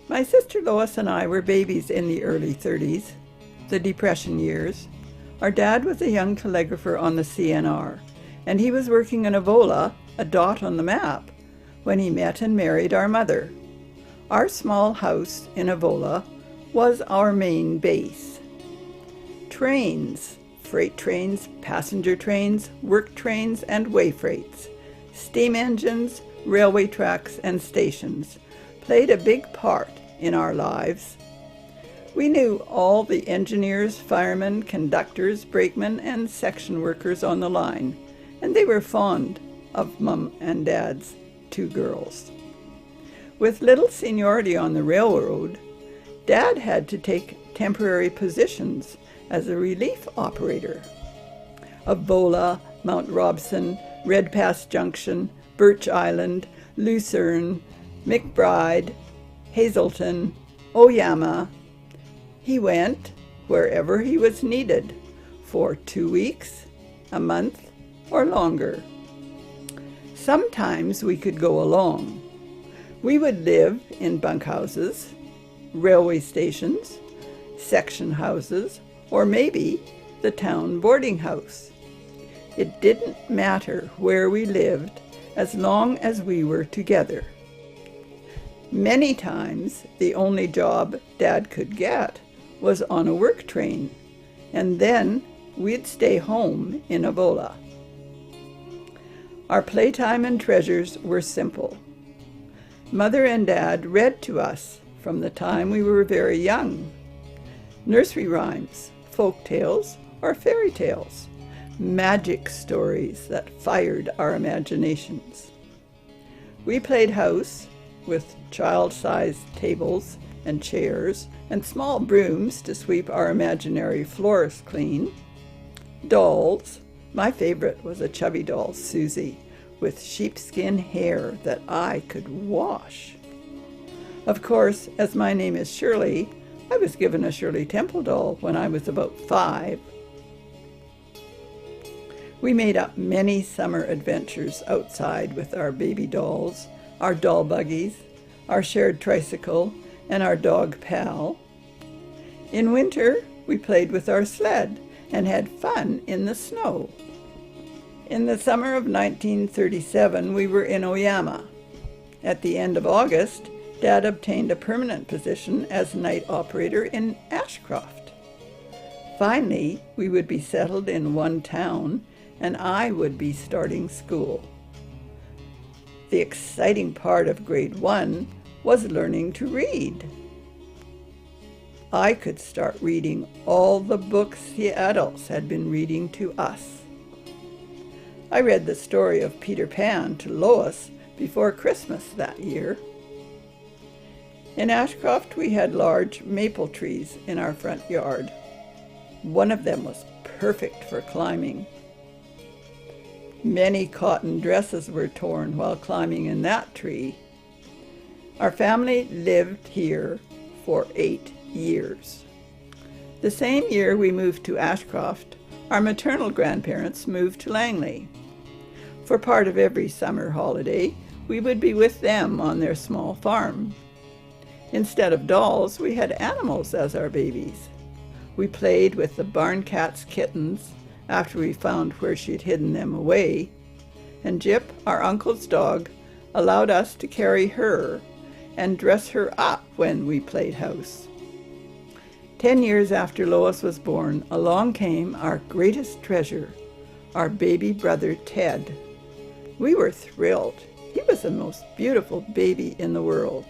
My sister Lois and I were babies in the early 30s, the Depression years. Our dad was a young telegrapher on the CNR, and he was working in Avola, a dot on the map, when he met and married our mother. Our small house in Avola was our main base. Trains, freight trains, passenger trains, work trains, and way freights, steam engines, railway tracks, and stations played a big part in our lives. We knew all the engineers, firemen, conductors, brakemen, and section workers on the line, and they were fond of Mum and Dad's two girls. With little seniority on the railroad, Dad had to take temporary positions as a relief operator. Avola, Mount Robson, Red Pass Junction, Birch Island, Lucerne, McBride, Hazelton, Oyama. He went wherever he was needed for 2 weeks, a month, or longer. Sometimes we could go along. We would live in bunkhouses, railway stations, section houses, or maybe the town boarding house. It didn't matter where we lived as long as we were together. Many times, the only job Dad could get was on a work train, and then we'd stay home in Avola. Our playtime and treasures were simple. Mother and Dad read to us from the time we were very young. Nursery rhymes, folk tales, or fairy tales, magic stories that fired our imaginations. We played house with child-sized tables and chairs and small brooms to sweep our imaginary floors clean. Dolls. My favorite was a chubby doll, Susie, with sheepskin hair that I could wash. Of course, as my name is Shirley, I was given a Shirley Temple doll when I was about 5. We made up many summer adventures outside with our baby dolls, our doll buggies, our shared tricycle, and our dog Pal. In winter, we played with our sled and had fun in the snow. In the summer of 1937, we were in Oyama. At the end of August, Dad obtained a permanent position as night operator in Ashcroft. Finally, we would be settled in one town, and I would be starting school. The exciting part of grade 1 was learning to read. I could start reading all the books the adults had been reading to us. I read the story of Peter Pan to Lois before Christmas that year. In Ashcroft, we had large maple trees in our front yard. One of them was perfect for climbing. Many cotton dresses were torn while climbing in that tree. Our family lived here for 8 years. The same year we moved to Ashcroft, our maternal grandparents moved to Langley. For part of every summer holiday, we would be with them on their small farm. Instead of dolls, we had animals as our babies. We played with the barn cat's kittens after we found where she'd hidden them away, and Jip, our uncle's dog, allowed us to carry her and dress her up when we played house. 10 years after Lois was born, along came our greatest treasure, our baby brother Ted. We were thrilled. He was the most beautiful baby in the world.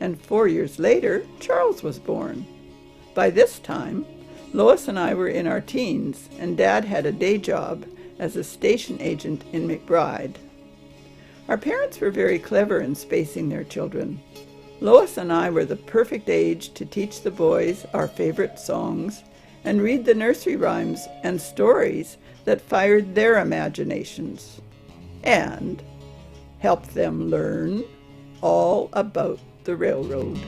And 4 years later, Charles was born. By this time, Lois and I were in our teens, and Dad had a day job as a station agent in McBride. Our parents were very clever in spacing their children. Lois and I were the perfect age to teach the boys our favorite songs and read the nursery rhymes and stories that fired their imaginations and helped them learn all about the railroad.